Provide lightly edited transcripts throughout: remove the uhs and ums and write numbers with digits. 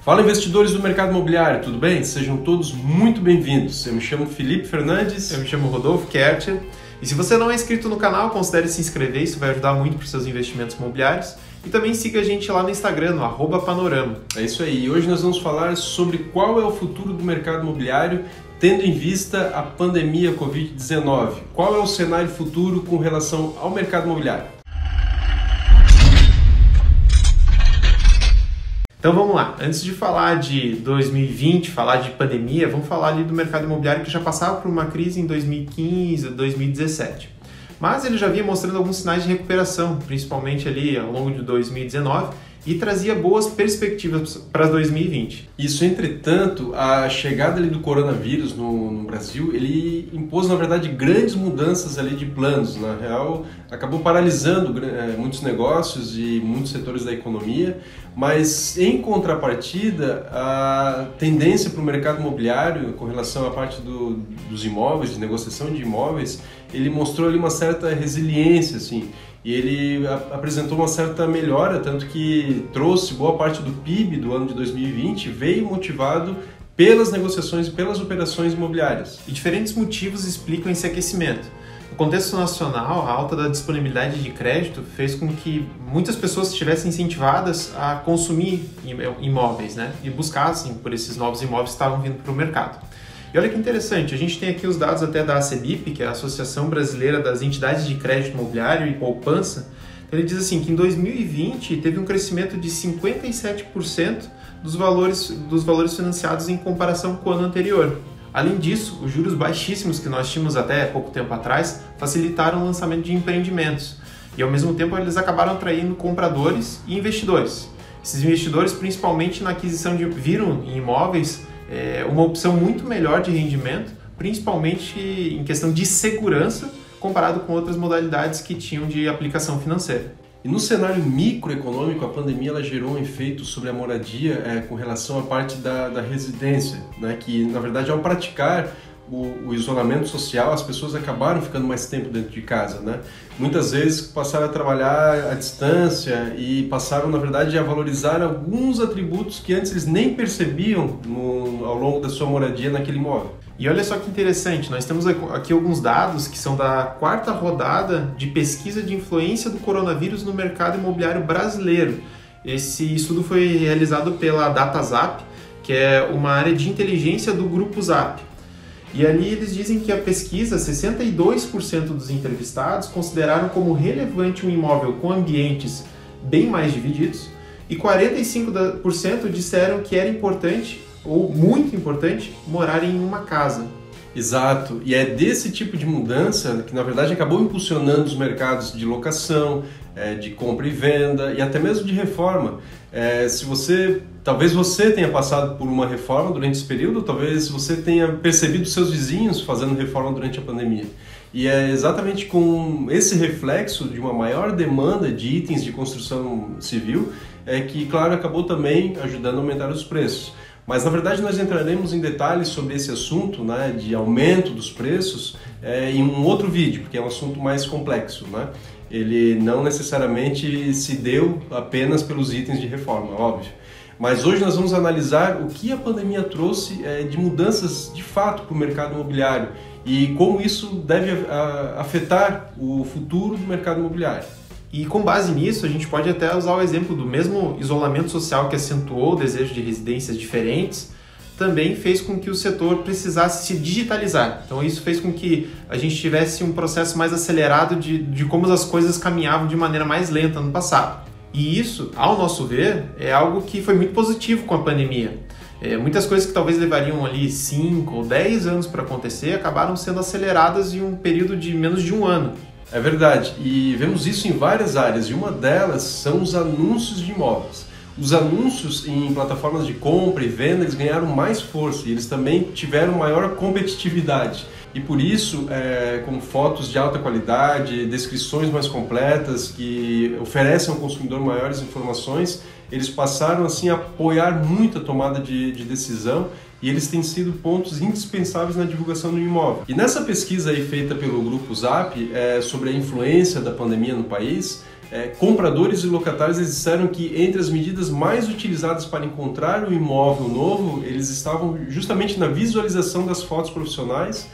Fala, investidores do mercado imobiliário, tudo bem? Sejam todos muito bem-vindos. Eu me chamo Felipe Fernandes. Eu me chamo Rodolfo Kercher. E se você não é inscrito no canal, considere se inscrever, isso vai ajudar muito para os seus investimentos imobiliários. E também siga a gente lá no Instagram, no @panorama. É isso aí. Hoje nós vamos falar sobre qual é o futuro do mercado imobiliário, tendo em vista a pandemia Covid-19. Qual é o cenário futuro com relação ao mercado imobiliário? Então vamos lá, antes de falar de 2020, falar de pandemia, vamos falar ali do mercado imobiliário que já passava por uma crise em 2015, 2017. Mas ele já vinha mostrando alguns sinais de recuperação, principalmente ali ao longo de 2019, e trazia boas perspectivas para 2020. Isso, entretanto, a chegada ali do coronavírus no Brasil, ele impôs, na verdade, grandes mudanças ali de planos. Na real, acabou paralisando muitos negócios e muitos setores da economia, mas, em contrapartida, a tendência para o mercado imobiliário, com relação à parte dos imóveis, de negociação de imóveis, ele mostrou ali uma certa resiliência, assim, e ele apresentou uma certa melhora, tanto que trouxe boa parte do PIB do ano de 2020, veio motivado pelas negociações e pelas operações imobiliárias. E diferentes motivos explicam esse aquecimento. No contexto nacional, a alta da disponibilidade de crédito fez com que muitas pessoas estivessem incentivadas a consumir imóveis, né? E buscassem por esses novos imóveis que estavam vindo para o mercado. E olha que interessante, a gente tem aqui os dados até da ACBIP, que é a Associação Brasileira das Entidades de Crédito Imobiliário e Poupança. Ele diz assim que em 2020 teve um crescimento de 57% dos valores financiados em comparação com o ano anterior. Além disso, os juros baixíssimos que nós tínhamos até pouco tempo atrás facilitaram o lançamento de empreendimentos. E ao mesmo tempo eles acabaram atraindo compradores e investidores. Esses investidores, principalmente na aquisição viram em imóveis uma opção muito melhor de rendimento, principalmente em questão de segurança, comparado com outras modalidades que tinham de aplicação financeira. E no cenário microeconômico, a pandemia ela gerou um efeito sobre a moradia com relação à parte da residência, né? Que na verdade ao praticar o isolamento social, as pessoas acabaram ficando mais tempo dentro de casa, né? Muitas vezes passaram a trabalhar à distância e passaram, na verdade, a valorizar alguns atributos que antes eles nem percebiam ao longo da sua moradia naquele imóvel. E olha só que interessante, nós temos aqui alguns dados que são da 4ª rodada de pesquisa de influência do coronavírus no mercado imobiliário brasileiro. Esse estudo foi realizado pela DataZap, que é uma área de inteligência do Grupo Zap. E ali eles dizem que a pesquisa, 62% dos entrevistados consideraram como relevante um imóvel com ambientes bem mais divididos e 45% disseram que era importante ou muito importante morar em uma casa. Exato, e é desse tipo de mudança que na verdade acabou impulsionando os mercados de locação, de compra e venda e até mesmo de reforma. Talvez você tenha passado por uma reforma durante esse período, talvez você tenha percebido seus vizinhos fazendo reforma durante a pandemia. E é exatamente com esse reflexo de uma maior demanda de itens de construção civil que, claro, acabou também ajudando a aumentar os preços. Mas, na verdade, nós entraremos em detalhes sobre esse assunto, né, de aumento dos preços em um outro vídeo, porque é um assunto mais complexo, né? Ele não necessariamente se deu apenas pelos itens de reforma, óbvio. Mas hoje nós vamos analisar o que a pandemia trouxe de mudanças de fato para o mercado imobiliário e como isso deve afetar o futuro do mercado imobiliário. E com base nisso, a gente pode até usar o exemplo do mesmo isolamento social que acentuou o desejo de residências diferentes, também fez com que o setor precisasse se digitalizar. Então isso fez com que a gente tivesse um processo mais acelerado de como as coisas caminhavam de maneira mais lenta no passado. E isso, ao nosso ver, é algo que foi muito positivo com a pandemia. Muitas coisas que talvez levariam ali 5 ou 10 anos para acontecer acabaram sendo aceleradas em um período de menos de um ano. É verdade, e vemos isso em várias áreas, e uma delas são os anúncios de imóveis. Os anúncios em plataformas de compra e venda eles ganharam mais força e eles também tiveram maior competitividade. E por isso, com fotos de alta qualidade, descrições mais completas, que oferecem ao consumidor maiores informações, eles passaram assim, a apoiar muito a tomada de decisão e eles têm sido pontos indispensáveis na divulgação do imóvel. E nessa pesquisa aí feita pelo Grupo Zap sobre a influência da pandemia no país, compradores e locatários eles disseram que entre as medidas mais utilizadas para encontrar um imóvel novo, eles estavam justamente na visualização das fotos profissionais,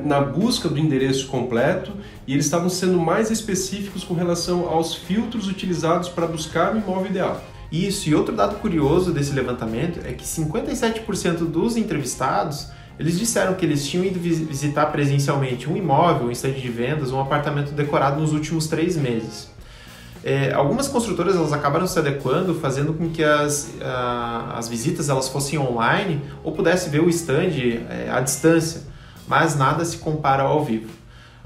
na busca do endereço completo, e eles estavam sendo mais específicos com relação aos filtros utilizados para buscar o imóvel ideal. Isso, e outro dado curioso desse levantamento é que 57% dos entrevistados, eles disseram que eles tinham ido visitar presencialmente um imóvel, um estande de vendas, um apartamento decorado nos últimos 3 meses. Algumas construtoras elas acabaram se adequando, fazendo com que as visitas elas fossem online ou pudesse ver o estande à distância, mas nada se compara ao vivo.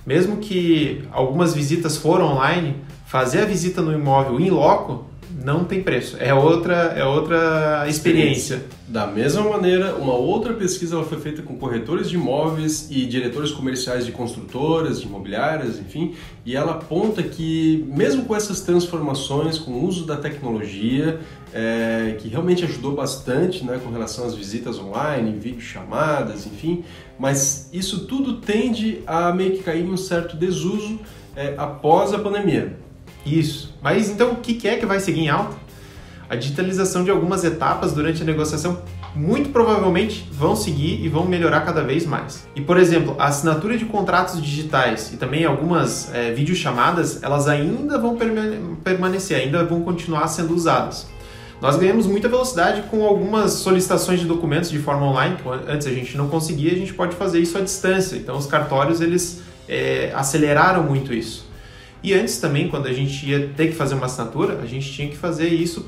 Mesmo que algumas visitas foram online, fazer a visita no imóvel in loco não tem preço, é outra experiência. Da mesma maneira, uma outra pesquisa ela foi feita com corretores de imóveis e diretores comerciais de construtoras, de imobiliárias, enfim, e ela aponta que mesmo com essas transformações, com o uso da tecnologia, que realmente ajudou bastante, né, com relação às visitas online, videochamadas, enfim, mas isso tudo tende a meio que cair em um certo desuso após a pandemia. Isso. Mas então o que é que vai seguir em alta? A digitalização de algumas etapas durante a negociação muito provavelmente vão seguir e vão melhorar cada vez mais. E, por exemplo, a assinatura de contratos digitais e também algumas videochamadas, elas ainda vão permanecer, ainda vão continuar sendo usadas. Nós ganhamos muita velocidade com algumas solicitações de documentos de forma online, que antes a gente não conseguia, a gente pode fazer isso à distância. Então os cartórios eles aceleraram muito isso. E antes também, quando a gente ia ter que fazer uma assinatura, a gente tinha que fazer isso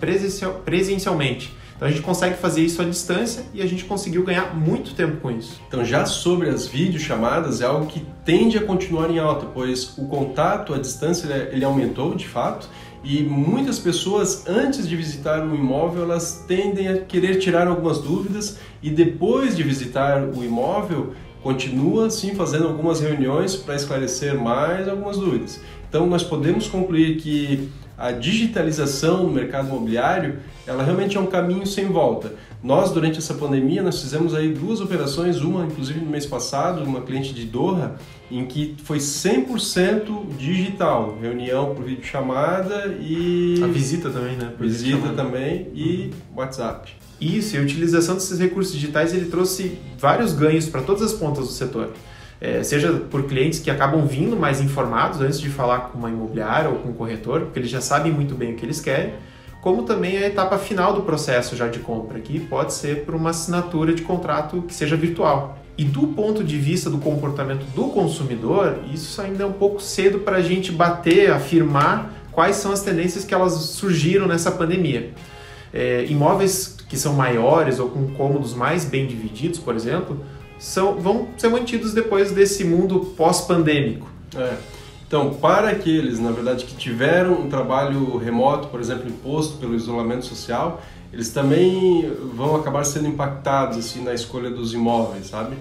presencialmente. Então a gente consegue fazer isso à distância e a gente conseguiu ganhar muito tempo com isso. Então já sobre as videochamadas é algo que tende a continuar em alta, pois o contato à distância ele aumentou de fato e muitas pessoas antes de visitar um imóvel elas tendem a querer tirar algumas dúvidas e depois de visitar o imóvel continua sim fazendo algumas reuniões para esclarecer mais algumas dúvidas. Então nós podemos concluir que a digitalização no mercado imobiliário, ela realmente é um caminho sem volta. Nós, durante essa pandemia, nós fizemos aí 2 operações, uma inclusive no mês passado, uma cliente de Doha, em que foi 100% digital, reunião por videochamada e... A visita também, né? Visita também e WhatsApp. Isso, e a utilização desses recursos digitais, ele trouxe vários ganhos para todas as pontas do setor. Seja por clientes que acabam vindo mais informados antes de falar com uma imobiliária ou com um corretor, porque eles já sabem muito bem o que eles querem, como também a etapa final do processo já de compra, que pode ser por uma assinatura de contrato que seja virtual. E do ponto de vista do comportamento do consumidor, isso ainda é um pouco cedo para a gente afirmar quais são as tendências que elas surgiram nessa pandemia. Imóveis que são maiores ou com cômodos mais bem divididos, por exemplo, vão ser mantidos depois desse mundo pós-pandêmico. Então, para aqueles, na verdade, que tiveram um trabalho remoto, por exemplo, imposto pelo isolamento social, eles também vão acabar sendo impactados assim, na escolha dos imóveis, sabe?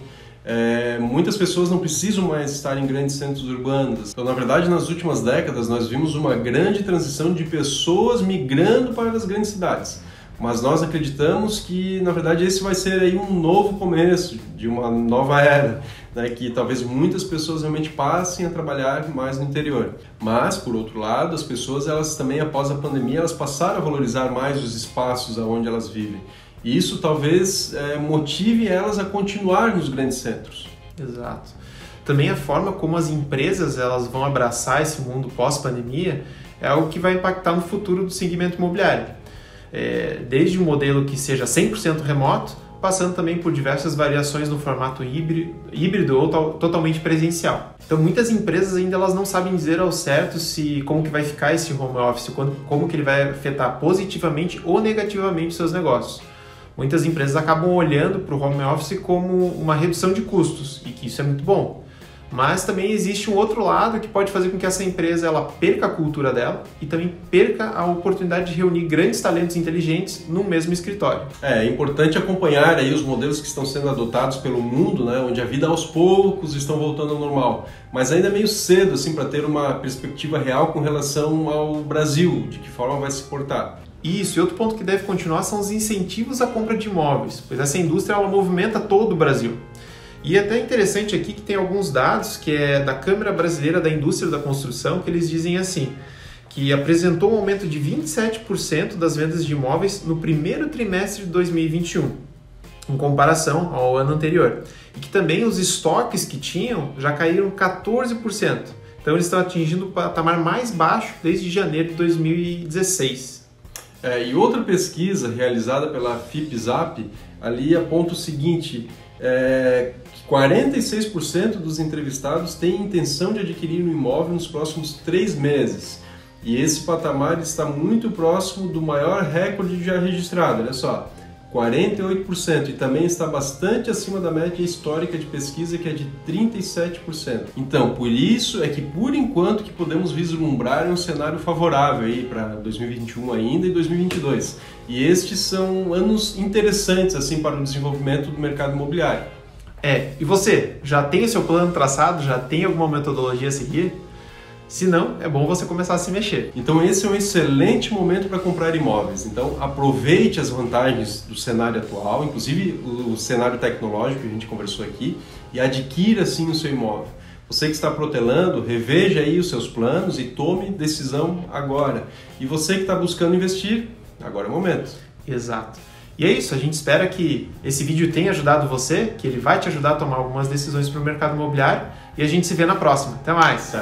Muitas pessoas não precisam mais estar em grandes centros urbanos. Então, na verdade, nas últimas décadas, nós vimos uma grande transição de pessoas migrando para as grandes cidades. Mas nós acreditamos que, na verdade, esse vai ser aí um novo começo de uma nova era, né? Que talvez muitas pessoas realmente passem a trabalhar mais no interior. Mas, por outro lado, as pessoas, elas também, após a pandemia, elas passaram a valorizar mais os espaços onde elas vivem. E isso talvez motive elas a continuar nos grandes centros. Exato. Também a forma como as empresas elas vão abraçar esse mundo pós-pandemia é algo que vai impactar no futuro do segmento imobiliário. Desde um modelo que seja 100% remoto, passando também por diversas variações no formato híbrido ou totalmente presencial. Então muitas empresas ainda elas não sabem dizer ao certo como que vai ficar esse home office, como que ele vai afetar positivamente ou negativamente seus negócios. Muitas empresas acabam olhando para o home office como uma redução de custos e que isso é muito bom. Mas também existe um outro lado que pode fazer com que essa empresa ela perca a cultura dela e também perca a oportunidade de reunir grandes talentos inteligentes no mesmo escritório. É importante acompanhar aí os modelos que estão sendo adotados pelo mundo, né, onde a vida aos poucos estão voltando ao normal. Mas ainda é meio cedo assim, para ter uma perspectiva real com relação ao Brasil, de que forma vai se portar. Isso, e outro ponto que deve continuar são os incentivos à compra de imóveis, pois essa indústria ela movimenta todo o Brasil. E é até interessante aqui que tem alguns dados que é da Câmara Brasileira da Indústria da Construção, que eles dizem assim, que apresentou um aumento de 27% das vendas de imóveis no primeiro trimestre de 2021, em comparação ao ano anterior. E que também os estoques que tinham já caíram 14%. Então eles estão atingindo o patamar mais baixo desde janeiro de 2016. E outra pesquisa realizada pela FIPZAP ali aponta o seguinte, que 46% dos entrevistados têm intenção de adquirir um imóvel nos próximos 3 meses. E esse patamar está muito próximo do maior recorde já registrado, olha só, 48%, e também está bastante acima da média histórica de pesquisa, que é de 37%. Então, por isso é que, por enquanto, que podemos vislumbrar um cenário favorável aí para 2021 ainda e 2022. E estes são anos interessantes assim para o desenvolvimento do mercado imobiliário. E você, já tem o seu plano traçado? Já tem alguma metodologia a seguir? Se não, é bom você começar a se mexer. Então esse é um excelente momento para comprar imóveis. Então aproveite as vantagens do cenário atual, inclusive o cenário tecnológico que a gente conversou aqui, e adquira sim o seu imóvel. Você que está protelando, reveja aí os seus planos e tome decisão agora. E você que está buscando investir, agora é o momento. Exato. E é isso, a gente espera que esse vídeo tenha ajudado você, que ele vai te ajudar a tomar algumas decisões para o mercado imobiliário, e a gente se vê na próxima. Até mais!